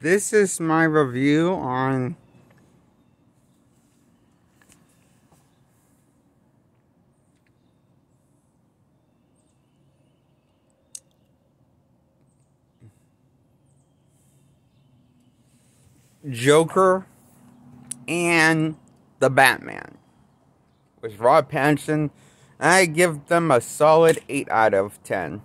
This is my review on Joker and the Batman with Rob Pattinson. I give them a solid 8 out of 10.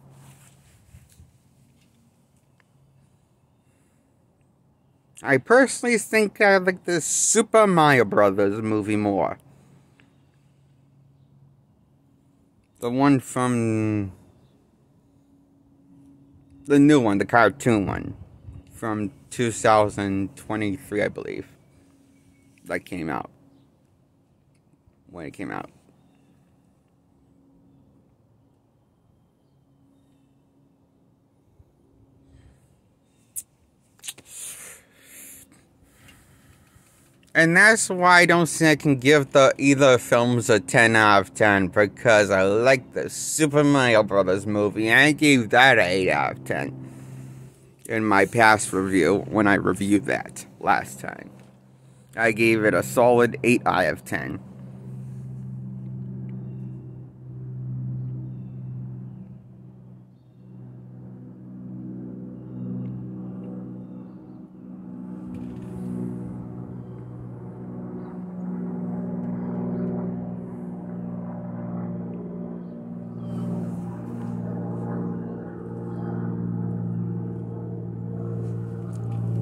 I personally think I like the Super Mario Brothers movie more. The one from the new one, the cartoon one, from 2023, I believe. That came out. When it came out. And that's why I don't think I can give either films a 10 out of 10, because I like the Super Mario Brothers movie, and I gave that an 8 out of 10 in my past review when I reviewed that last time. I gave it a solid 8 out of 10.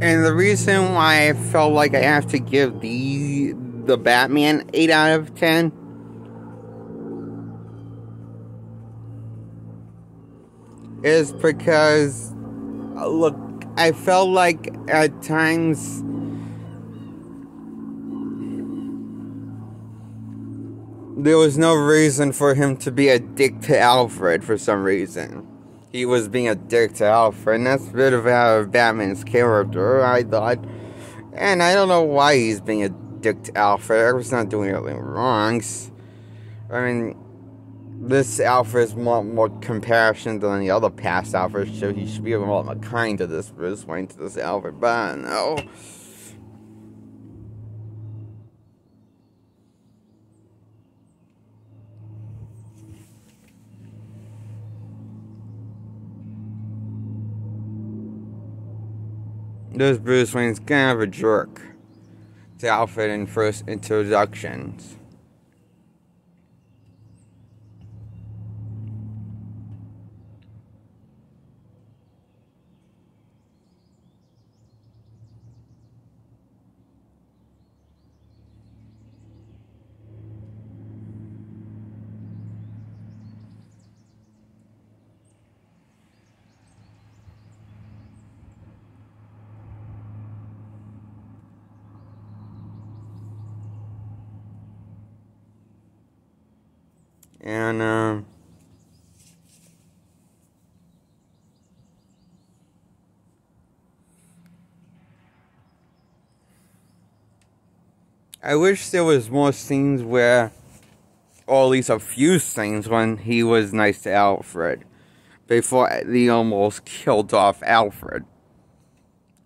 And the reason why I felt like I have to give the Batman 8 out of 10 is because, look, I felt like at times there was no reason for him to be a dick to Alfred for some reason. He was being a dick to Alfred, and that's a bit of Batman's character, I thought. And I don't know why he's being a dick to Alfred. Alfred's not doing anything wrong. I mean, this Alfred is more compassionate than the other past Alfreds, so he should be a lot more kind to this Bruce Wayne, to this Alfred, but I don't know. This Bruce Wayne's kind of a jerk to Alfred in first introductions. And, I wish there was more scenes where, or at least a few scenes when he was nice to Alfred, before he almost killed off Alfred,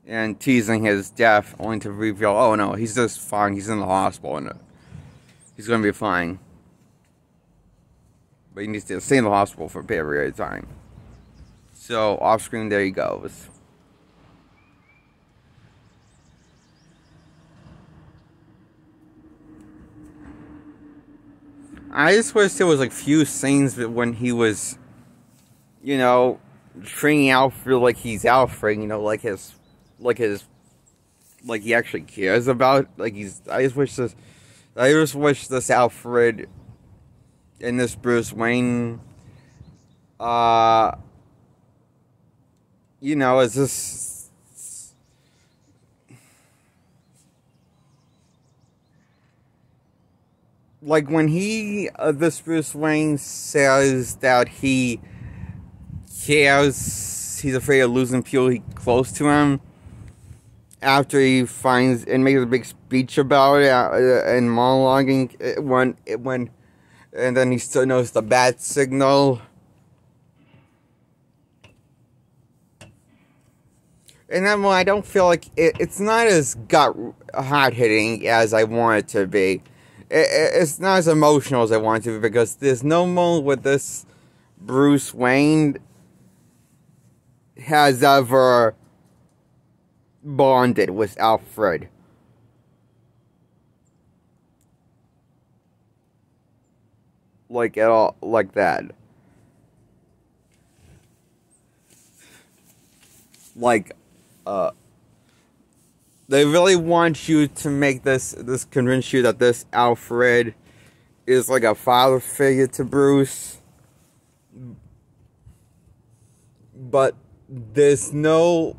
and teasing his death, only to reveal, oh no, he's just fine, he's in the hospital, and he's gonna be fine. But he needs to stay in the hospital for a period of time. So, off screen, there he goes. I just wish there was like few scenes when he was, you know, treating Alfred like he's Alfred, you know, like he actually cares about, like I just wish this Alfred and this Bruce Wayne, you know, is this, like when this Bruce Wayne says that he cares, he's afraid of losing people close to him, after he finds and makes a big speech about it and monologuing and then he still knows the bat signal. And then I don't feel like it's not as hot hitting as I want it to be. It's not as emotional as I want it to be, because there's no moment with this Bruce Wayne has ever bonded with Alfred. Like at all, like that. Like, they really want you to make this convince you that this Alfred is like a father figure to Bruce. But there's no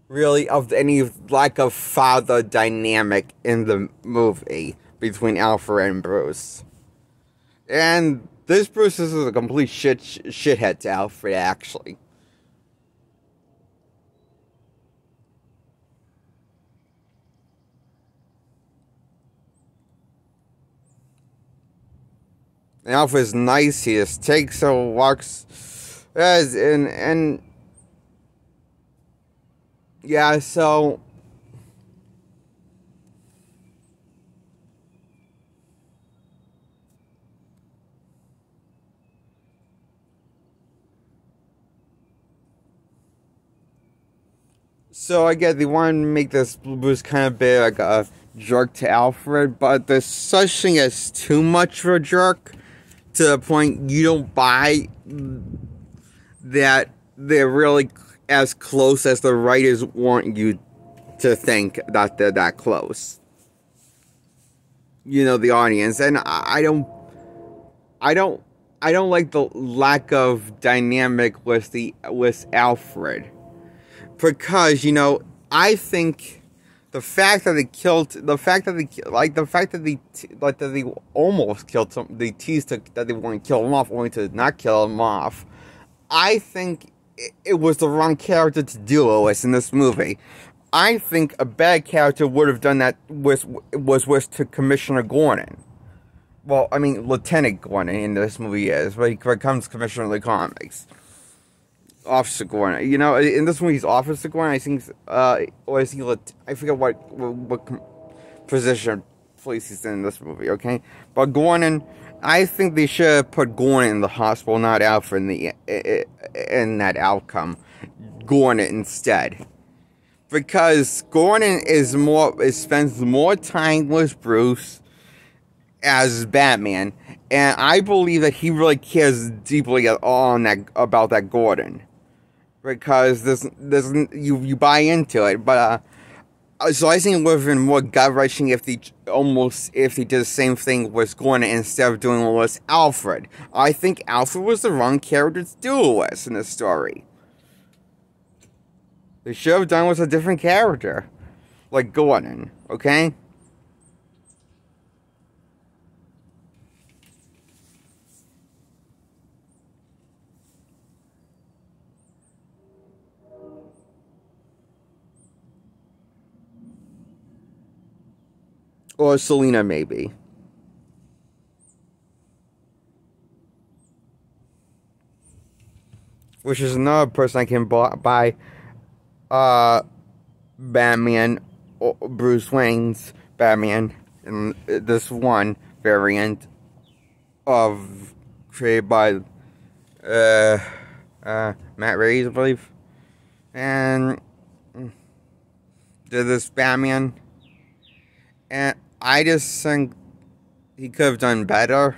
really of any lack of father dynamic in the movie between Alfred and Bruce. And this Bruce is a complete shithead to Alfred, actually. And Alfred's nice. He just takes her, walks, and yeah. So I get they want to make this Bruce kind of big, like a jerk to Alfred, but there's such thing as too much of a jerk, to the point you don't buy that they're really as close as the writers want you to think that they're that close. You know, the audience. And I don't like the lack of dynamic with Alfred. Because, you know, I think the fact that they almost killed him, they teased that they wanted to kill him off, only to not kill him off. I think it was the wrong character to do Lois in this movie. I think a bad character would have done that to Commissioner Gordon. Well, I mean, Lieutenant Gordon in this movie is, but he becomes Commissioner of the comics. Officer Gordon. You know, in this movie he's Officer Gordon, I think, or is he, I forget what position police he's in this movie, okay? But Gordon, I think they should have put Gordon in the hospital, not Alfred in that outcome. Gordon instead. Because Gordon spends more time with Bruce as Batman, and I believe that he really cares deeply about that Gordon. Because you buy into it, but so I think it would have been more gut-wrenching if they did the same thing with Gordon instead of doing it with Alfred. I think Alfred was the wrong character to do it with in this story. They should have done it with a different character, like Gordon. Okay. Or Selena, maybe. Which is another person I can buy Batman, or Bruce Wayne's Batman, in this one variant of created by Matt Reeves, I believe. And did this Batman. And I just think he could have done better.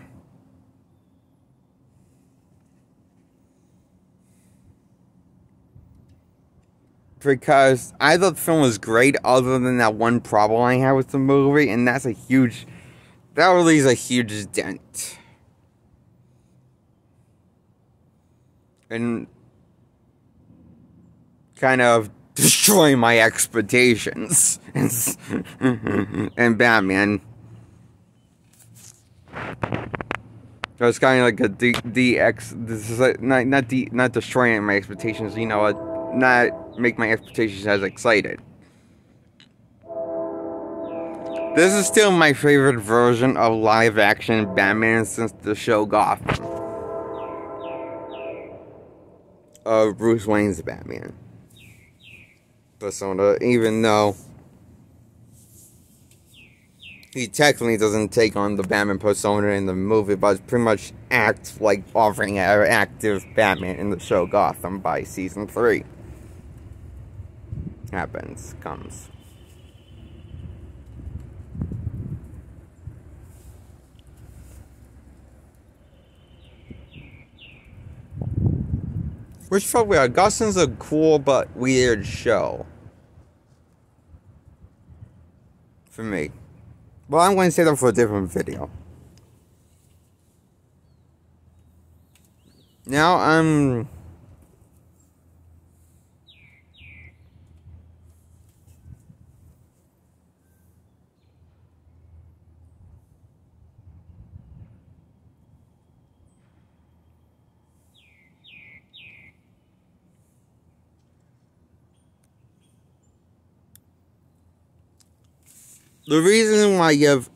Because I thought the film was great, other than that one problem I had with the movie, and that really is a huge dent. And kind of destroying my expectations and Batman. So it's kind of like a this is like not destroying my expectations, you know, not make my expectations as excited. This is still my favorite version of live action Batman since the show Gotham. Of Bruce Wayne's Batman. persona, even though he technically doesn't take on the Batman persona in the movie, but pretty much acts like offering an active Batman in the show Gotham by season 3. Comes. Which felt weird. Gotham's a cool but weird show. For me. Well, I'm going to say that for a different video. Now the reason why I give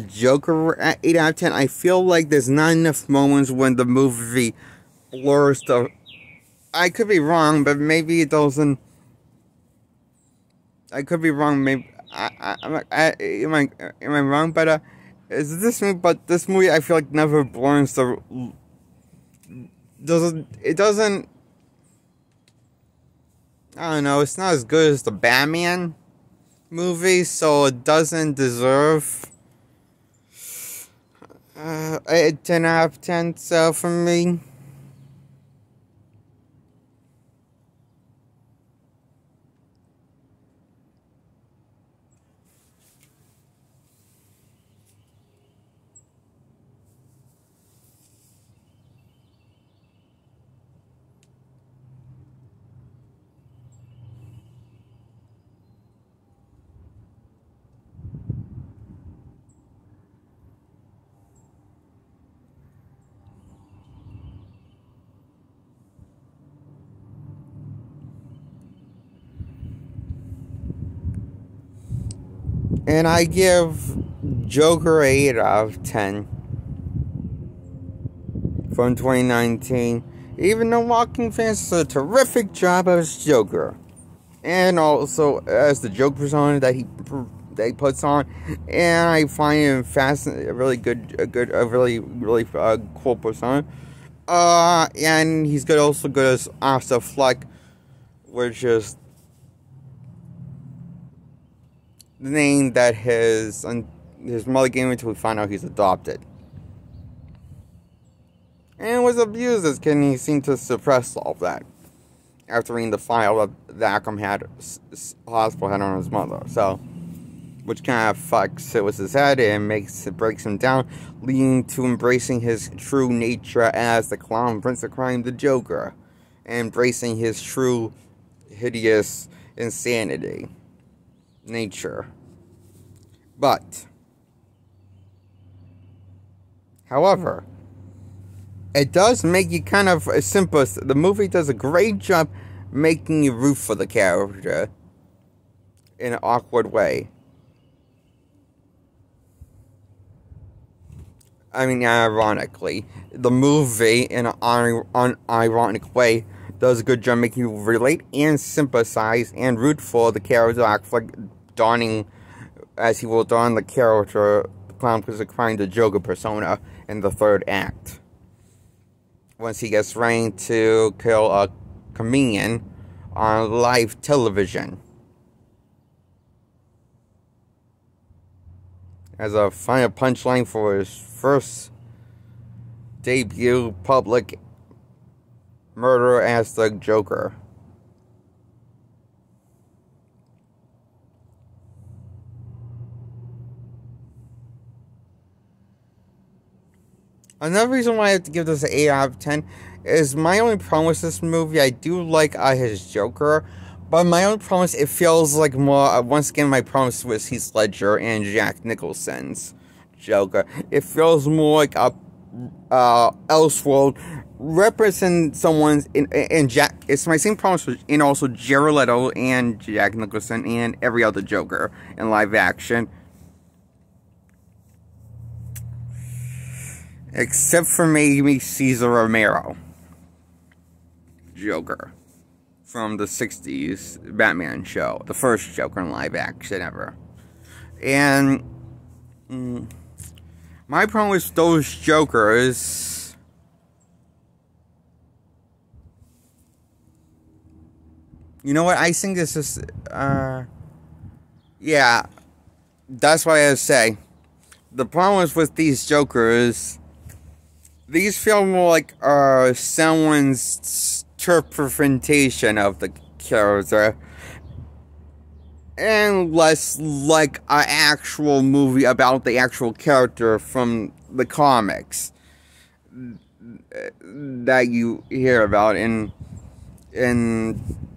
Joker at 8 out of 10, I feel like there's not enough moments when the movie blurs the... I could be wrong, but maybe it doesn't... I could be wrong, maybe... am I wrong? But, is this movie... But this movie, I feel like, never blurs the... It doesn't... I don't know, it's not as good as the Batman movie, so it doesn't deserve a 10 out of 10, so for me. And I give Joker 8 out of 10 from 2019. Even though Walking fans does a terrific job as Joker. And also as the Joker persona that he puts on. And I find him fascinating, a really cool persona. And he's also good as Arthur Fleck, which is the name that his mother gave him until we find out he's adopted. And was abused as kid, and he seemed to suppress all of that after reading the file that hospital had on his mother. So, which kind of fucks it with his head and breaks him down, leading to embracing his true nature as the clown prince of crime, the Joker, and embracing his true, hideous insanity nature. But, however, it does make you kind of simple. The movie does a great job making you root for the character in an awkward way. I mean, ironically, the movie in an unironic way does a good job making you relate and sympathize and root for the character, like donning, as he will don the character, the clown prince of crime, the Joker persona in the third act. Once he gets trained to kill a comedian on live television. As a final punchline for his first debut public murder as the Joker. Another reason why I have to give this an 8 out of 10 is my only problem with this movie. I do like his Joker, but my only problem is it feels like more, once again, my problem was Heath Ledger and Jack Nicholson's Joker. It feels more like a Elseworld represent someone's in Jack. It's my same problem in also Jared Leto and Jack Nicholson and every other Joker in live action. Except for maybe Cesar Romero. Joker. from the 60s Batman show. The first Joker in live action ever. And my problem with those Jokers, you know what, I think this is, yeah, that's what I would say. The problem is with these Jokers, these feel more like someone's interpretation of the character, and less like an actual movie about the actual character from the comics that you hear about and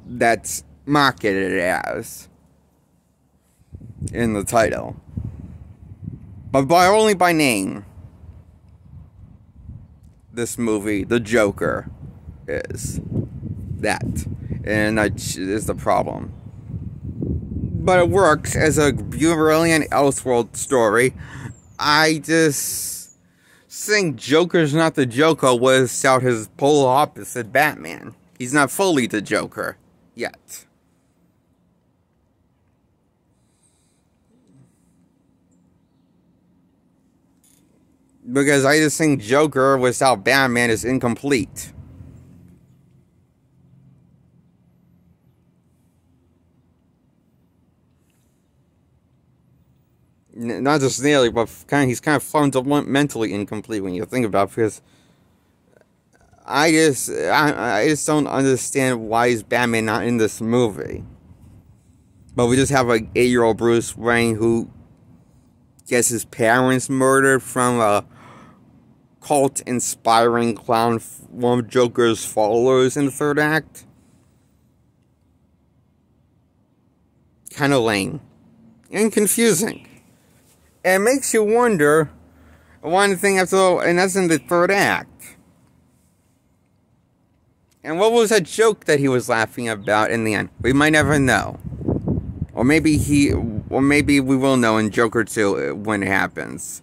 that's marketed as in the title, but only by name. This movie, the Joker, is that, and that is the problem. But it works as a brilliant Elseworld story. I just think Joker's not the Joker without his polar opposite Batman. He's not fully the Joker yet. Because I just think Joker without Batman is incomplete. Not just nearly, but he's kind of fundamentally incomplete when you think about it, because I just don't understand why is Batman not in this movie. But we just have like 8-year-old Bruce Wayne who gets his parents murdered from a cult-inspiring clown, one of Joker's followers in the third act. Kind of lame and confusing. And it makes you wonder one thing after, and that's in the third act. And what was that joke that he was laughing about in the end? We might never know. Or maybe we will know in Joker 2 when it happens.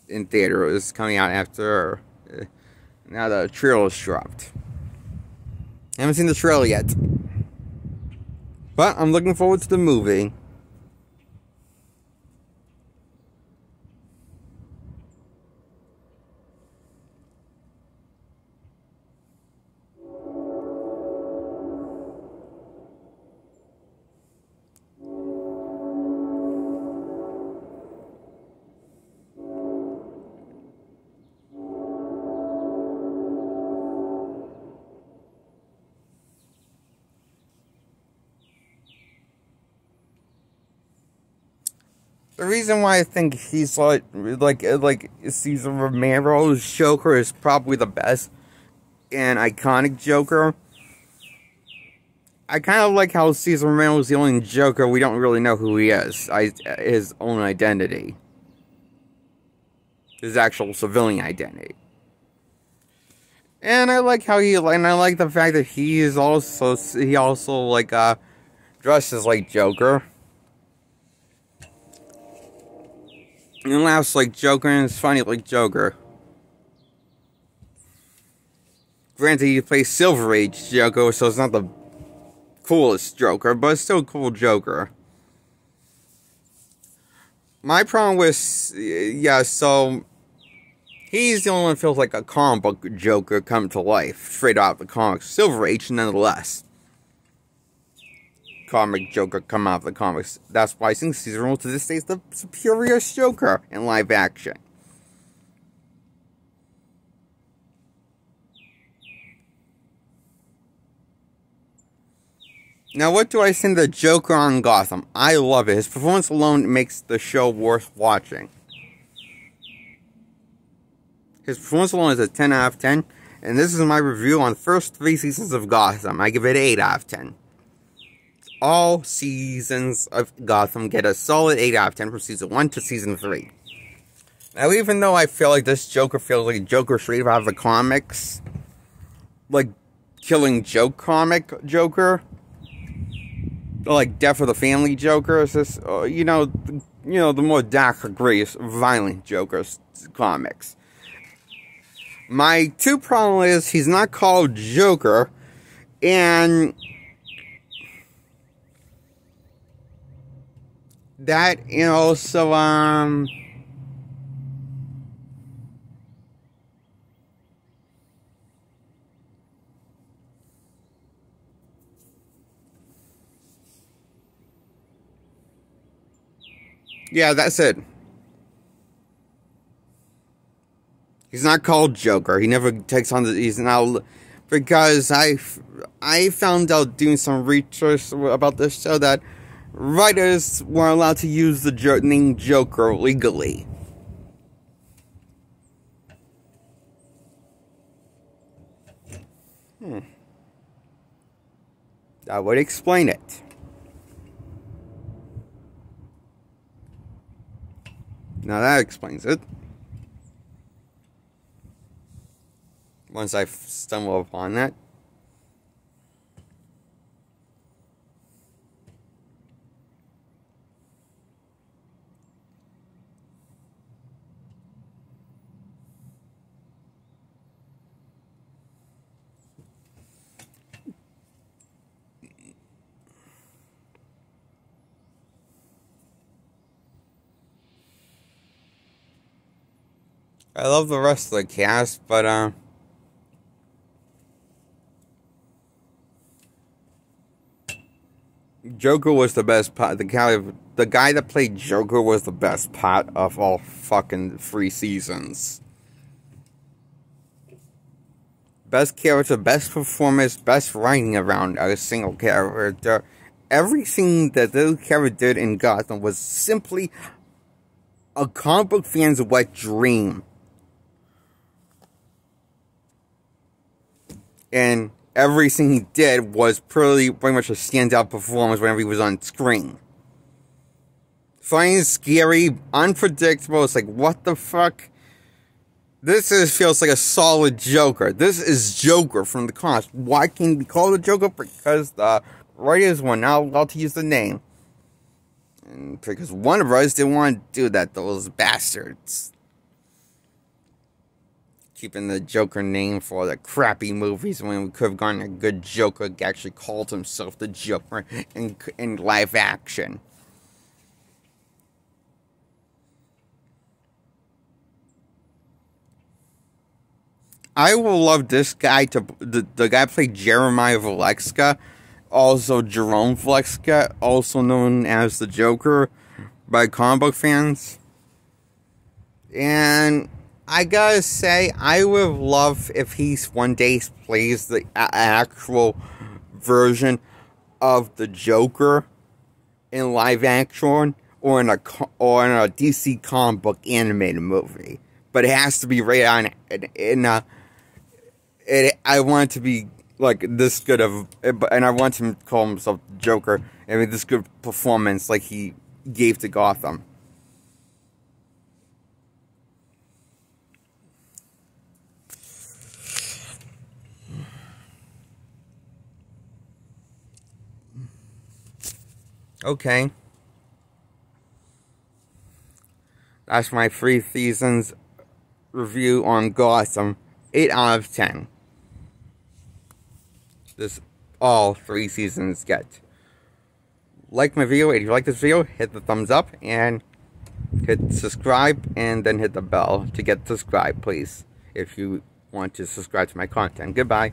In theater, it was coming out after now the trailer's dropped. I haven't seen the trailer yet. But I'm looking forward to the movie. The reason why I think he's like Cesar Romero's Joker is probably the best and iconic Joker. I kind of like how Cesar Romero is the only Joker we don't really know who he is. His own identity. His actual civilian identity. And I like how and I like the fact that he also like dresses like Joker. And laughs like Joker and is funny like Joker. Granted, he plays Silver Age Joker, so it's not the coolest Joker, but it's still a cool Joker. My problem with, yeah, so he's the only one who feels like a comic book Joker come to life, straight out of the comics. Silver Age, nonetheless. Comic Joker come out of the comics. That's why I think Cesar Romero to this day is the superior Joker in live action. Now, what do I think of the Joker on Gotham? I love it. His performance alone makes the show worth watching. His performance alone is a 10 out of 10. And this is my review on the first 3 seasons of Gotham. I give it 8 out of 10. All seasons of Gotham get a solid 8 out of 10 from season 1 to season 3. Now, even though I feel like this Joker feels like Joker straight out of the comics, like Killing Joke comic Joker, like Death of the Family Joker, is this, you know, the more darker, grace, violent Joker's comics. My 2 problem is he's not called Joker, And that, and also, yeah, that's it. He's not called Joker. He never takes on the. He's now, because I found out doing some research about this show that writers were allowed to use the name Joker legally. That would explain it. Now that explains it. Once I stumble upon that. I love the rest of the cast, but Joker was the best part. The guy that played Joker was the best part of all fucking 3 seasons. Best character, best performance, best writing around a single character. Everything that the character did in Gotham was simply a comic book fan's wet dream. And everything he did was pretty much a standout performance whenever he was on screen. Funny, scary, unpredictable. It's like, what the fuck? This feels like a solid Joker. This is Joker from the comics. Why can't he be called a Joker? Because the writers were not allowed to use the name. And because Warner Bros. Didn't want to do that, those bastards. Keeping the Joker name for the crappy movies when we could have gotten a good Joker that actually called himself the Joker in live action. I will love this guy to the guy played Jeremiah Valeska, also Jerome Valeska, also known as the Joker by comic book fans. And I gotta say, I would love if he one day plays the actual version of the Joker in live action or in a DC comic book animated movie. But it has to be right on I want it to be like this good of, and I want him to call himself Joker. I mean, this good performance like he gave to Gotham. Okay. That's my 3 seasons review on Gotham. 8 out of 10. This all 3 seasons get. Like my video. If you like this video, hit the thumbs up and hit subscribe, and then hit the bell to get subscribed, please. If you want to subscribe to my content. Goodbye.